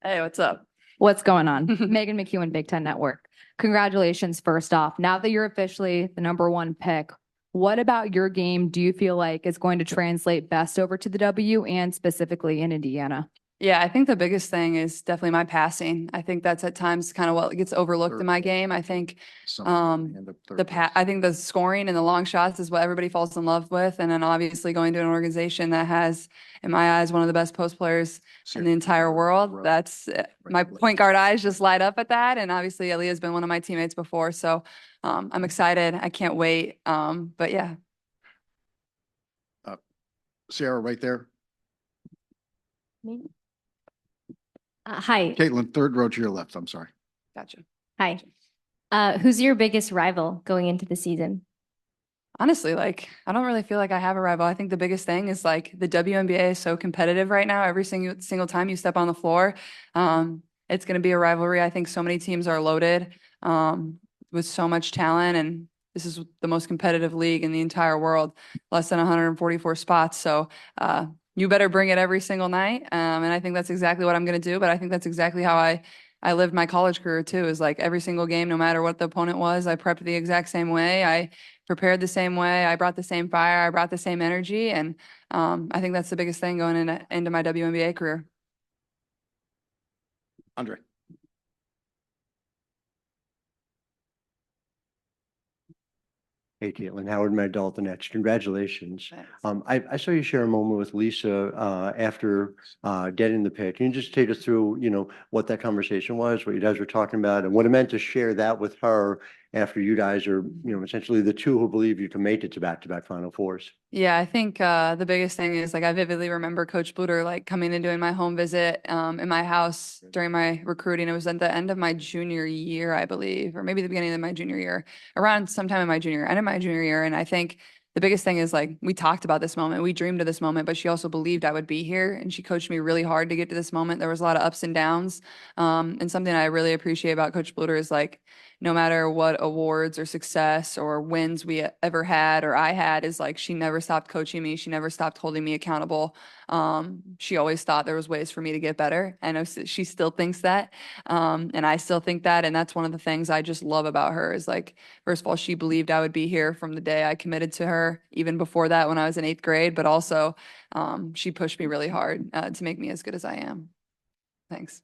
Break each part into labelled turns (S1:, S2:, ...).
S1: Hey, what's up?
S2: What's going on? Megan McEwen, Big Ten Network. Congratulations, first off. Now that you're officially the number one pick, what about your game do you feel like is going to translate best over to the W and specifically in Indiana?
S1: Yeah, I think the biggest thing is definitely my passing. I think that's at times kind of what gets overlooked in my game. I think I think the scoring and the long shots is what everybody falls in love with. And then obviously going to an organization that has, in my eyes, one of the best post players in the entire world. That's my point guard eyes just light up at that. And obviously Aaliyah's been one of my teammates before. So I'm excited. I can't wait. But yeah.
S3: Sierra, right there.
S4: Me? Hi.
S3: Caitlin, third row to your left. I'm sorry.
S1: Gotcha.
S4: Hi. Who's your biggest rival going into the season?
S1: Honestly, like, I don't really feel like I have a rival. I think the biggest thing is like the WNBA is so competitive right now. Every single time you step on the floor, it's going to be a rivalry. I think so many teams are loaded with so much talent, and this is the most competitive league in the entire world, less than 144 spots. So you better bring it every single night. And I think that's exactly what I'm going to do. But I think that's exactly how I lived my college career too, is like every single game, no matter what the opponent was, I prepped the exact same way. I prepared the same way. I brought the same fire. I brought the same energy. And I think that's the biggest thing going into my WNBA career.
S3: Andre.
S5: Hey, Caitlin, Howard Magdal, the Nets. Congratulations.
S1: Thanks.
S5: I saw you share a moment with Lisa after getting the pick. Can you just take us through, what that conversation was, what you guys were talking about, and what it meant to share that with her after you guys are, essentially the two who believe you can make it to back-to-back Final Fours?
S1: Yeah, I think the biggest thing is like I vividly remember Coach Bluder like coming and doing my home visit in my house during my recruiting. It was at the end of my junior year, I believe, or maybe the beginning of my junior year, around sometime in my end of my junior year. And I think the biggest thing is like we talked about this moment, we dreamed of this moment, but she also believed I would be here, and she coached me really hard to get to this moment. There was a lot of ups and downs, and something I really appreciate about Coach Bluder is like no matter what awards or success or wins we ever had or I had, is like she never stopped coaching me. She never stopped holding me accountable. She always thought there was ways for me to get better. I know she still thinks that, and I still think that. And that's one of the things I just love about her is like, first of all, she believed I would be here from the day I committed to her, even before that when I was in 8th grade, but also she pushed me really hard to make me as good as I am. Thanks.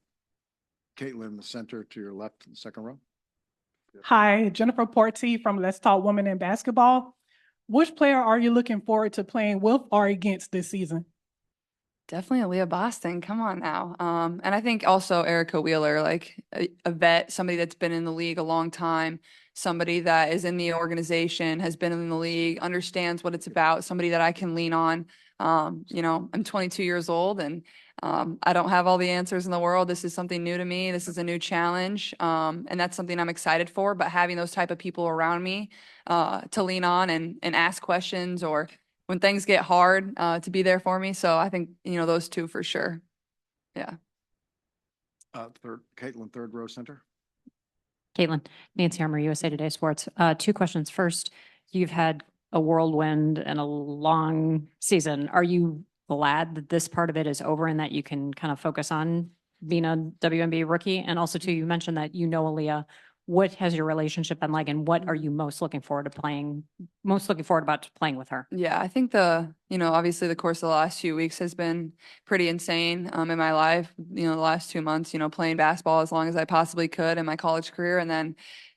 S3: Caitlin, the center to your left in the second row.
S6: Hi, Jennifer Porty from Let's Talk Women in Basketball. Which player are you looking forward to playing with or against this season?
S1: Definitely Aaliyah Boston. Come on now. And I think also Erica Wheeler, like a vet, somebody that's been in the league a long time, somebody that is in the organization, has been in the league, understands what it's about, somebody that I can lean on. I'm 22 years old and I don't have all the answers in the world. This is something new to me. This is a new challenge. And that's something I'm excited for. But having those type of people around me to lean on and ask questions, or when things get hard, to be there for me. So I think, those two for sure. Yeah.
S3: Caitlin, third row center.
S7: Caitlin, Nancy Armour, USA Today Sports. Two questions. First, you've had a whirlwind and a long season. Are you glad that this part of it is over and that you can kind of focus on being a WNBA rookie? And also, too, you mentioned that Aaliyah. What has your relationship been like, and what are you most looking forward about playing with her?
S1: Yeah, I think obviously the course of the last few weeks has been pretty insane in my life. The last 2 months, playing basketball as long as I possibly could in my college career, and then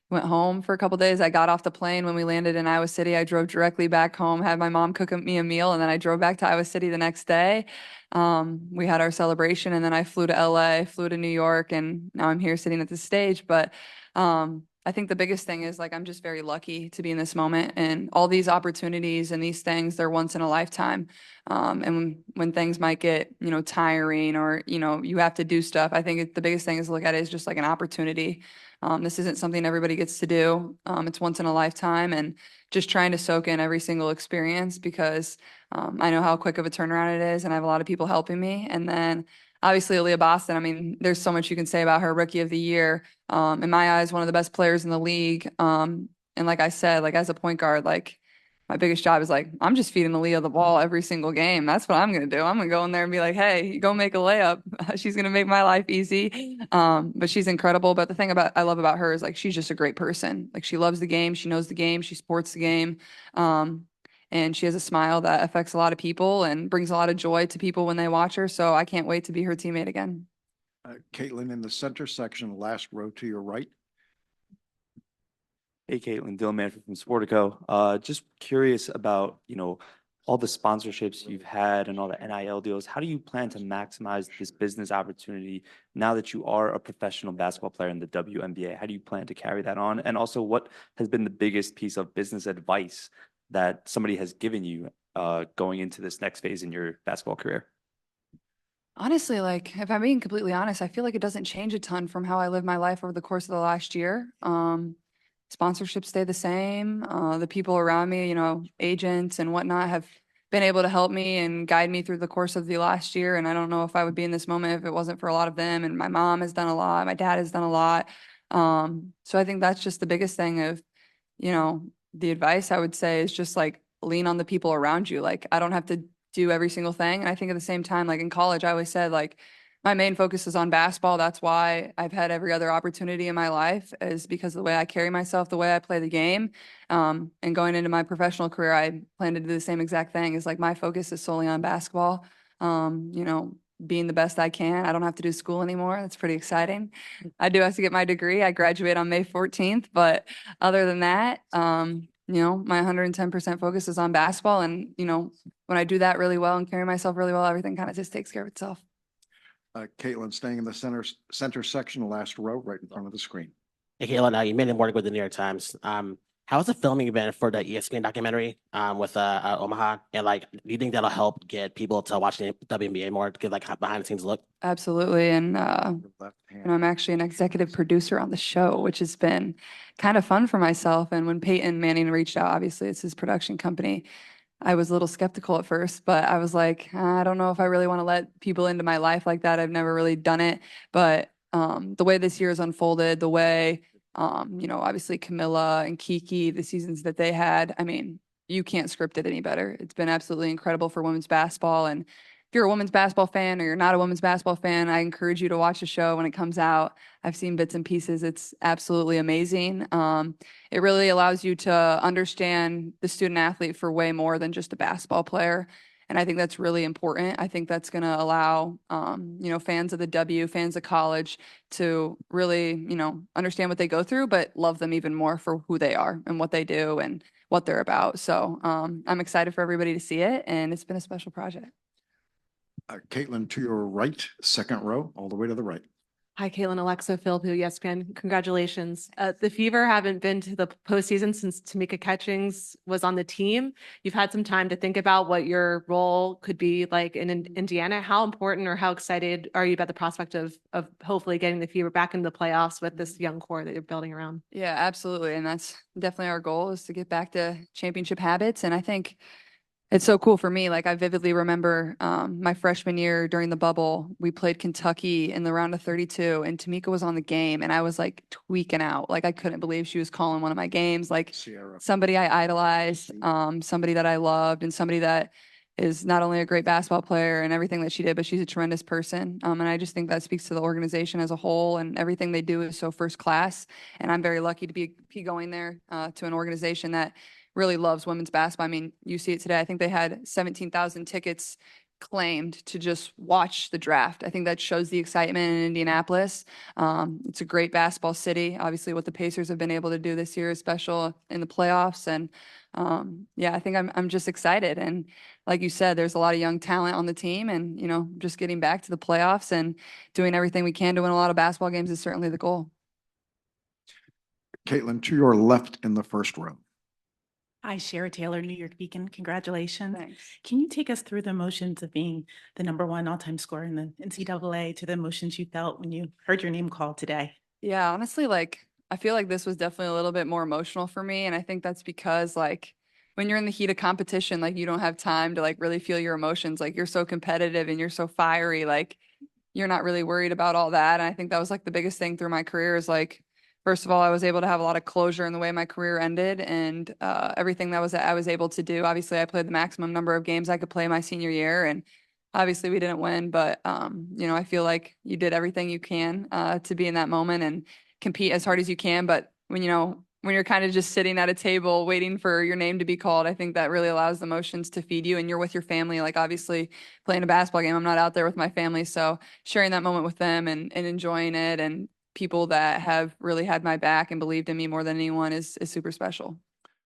S1: went home for a couple days. I got off the plane when we landed in Iowa City. I drove directly back home, had my mom cook me a meal, and then I drove back to Iowa City the next day. We had our celebration, and then I flew to LA, flew to New York, and now I'm here sitting at the stage. But I think the biggest thing is like I'm just very lucky to be in this moment, and all these opportunities and these things, they're once in a lifetime. And when things might get tiring, or you have to do stuff, I think the biggest thing is to look at it as just like an opportunity. This isn't something everybody gets to do. It's once in a lifetime, and just trying to soak in every single experience, because I know how quick of a turnaround it is, and I have a lot of people helping me. And then obviously Aaliyah Boston, I mean, there's so much you can say about her. Rookie of the year, in my eyes, one of the best players in the league. And like I said, like as a point guard, like my biggest job is like, I'm just feeding Aaliyah the ball every single game. That's what I'm going to do. I'm going to go in there and be like, hey, go make a layup. She's going to make my life easy. But she's incredible. But the thing about I love about her is like, she's just a great person. Like she loves the game. She knows the game. She supports the game. And she has a smile that affects a lot of people and brings a lot of joy to people when they watch her. So I can't wait to be her teammate again.
S3: Caitlin, in the center section, last row to your right.
S8: Hey, Caitlin, Dylan Manfred from Sportico. Just curious about, all the sponsorships you've had and all the NIL deals. How do you plan to maximize this business opportunity now that you are a professional basketball player in the WNBA? How do you plan to carry that on? And also, what has been the biggest piece of business advice that somebody has given you going into this next phase in your basketball career?
S1: Honestly, like if I'm being completely honest, I feel like it doesn't change a ton from how I lived my life over the course of the last year. Sponsorships stay the same. The people around me, agents and whatnot have been able to help me and guide me through the course of the last year. And I don't know if I would be in this moment if it wasn't for a lot of them. And my mom has done a lot. My dad has done a lot. So I think that's just the biggest thing of, the advice I would say is just like lean on the people around you. Like I don't have to do every single thing. And I think at the same time, like in college, I always said like, my main focus is on basketball. That's why I've had every other opportunity in my life is because of the way I carry myself, the way I play the game. And going into my professional career, I plan to do the same exact thing. Is like my focus is solely on basketball. Being the best I can. I don't have to do school anymore. That's pretty exciting. I do have to get my degree. I graduate on May 14th, but other than that, my 110% focus is on basketball. And, when I do that really well and carry myself really well, everything kind of just takes care of itself.
S3: Caitlin, staying in the center section, last row, right in front of the screen.
S9: Hey, Caitlin, you made it work with the New York Times. How's the filming been for the ESPN documentary with Omaha? And do you think that'll help get people to watch the WNBA more, to get a behind the scenes look?
S1: Absolutely. And,
S3: Your left hand.
S1: I'm actually an executive producer on the show, which has been kind of fun for myself. And when Peyton Manning reached out, obviously it's his production company. I was a little skeptical at first, but I was like, I don't know if I really want to let people into my life like that. I've never really done it. But the way this year has unfolded, the way, obviously Camilla and Kiki, the seasons that they had, I mean, you can't script it any better. It's been absolutely incredible for women's basketball. And if you're a women's basketball fan or you're not a women's basketball fan, I encourage you to watch the show when it comes out. I've seen bits and pieces. It's absolutely amazing. It really allows you to understand the student athlete for way more than just a basketball player. And I think that's really important. I think that's going to allow, fans of the W, fans of college to really, understand what they go through, but love them even more for who they are and what they do and what they're about. So I'm excited for everybody to see it. And it's been a special project.
S3: Caitlin, to your right, second row, all the way to the right.
S10: Hi, Caitlin, Alexa, Phil, ESPN. Congratulations. The Fever haven't been to the postseason since Tamika Catchings was on the team. You've had some time to think about what your role could be like in Indiana. How important or how excited are you about the prospect of hopefully getting the Fever back into the playoffs with this young core that you're building around?
S1: Yeah, absolutely. And that's definitely our goal is to get back to championship habits. And I think it's so cool for me. Like I vividly remember my freshman year during the bubble, we played Kentucky in the round of 32 and Tamika was on the game and I was like tweaking out. Like I couldn't believe she was calling one of my games. Like
S3: Sierra.
S1: somebody I idolized, somebody that I loved and somebody that is not only a great basketball player and everything that she did, but she's a tremendous person. And I just think that speaks to the organization as a whole and everything they do is so first class. And I'm very lucky to be going there to an organization that really loves women's basketball. I mean, you see it today. I think they had 17,000 tickets claimed to just watch the draft. I think that shows the excitement in Indianapolis. It's a great basketball city. Obviously, what the Pacers have been able to do this year is special in the playoffs. And I think I'm just excited. And like you said, there's a lot of young talent on the team. And, just getting back to the playoffs and doing everything we can to win a lot of basketball games is certainly the goal.
S3: Caitlin, to your left in the first row.
S11: Hi, Shara Taylor, New York Beacon. Congratulations.
S1: Thanks.
S11: Can you take us through the emotions of being the #1 all-time scorer in the NCAA to the emotions you felt when you heard your name called today?
S1: Yeah, honestly, I feel like this was definitely a little bit more emotional for me. And I think that's because when you're in the heat of competition, you don't have time to really feel your emotions. You're so competitive and you're so fiery, you're not really worried about all that. And I think that was the biggest thing through my career is first of all, I was able to have a lot of closure in the way my career ended and everything that I was able to do. Obviously, I played the maximum number of games I could play my senior year, and obviously we didn't win, but you know, I feel like you did everything you can to be in that moment and compete as hard as you can. But when, you know, when you're kind of just sitting at a table waiting for your name to be called, I think that really allows the emotions to feed you and you're with your family. Like obviously playing a basketball game, I'm not out there with my family. So sharing that moment with them and enjoying it and people that have really had my back and believed in me more than anyone is super special.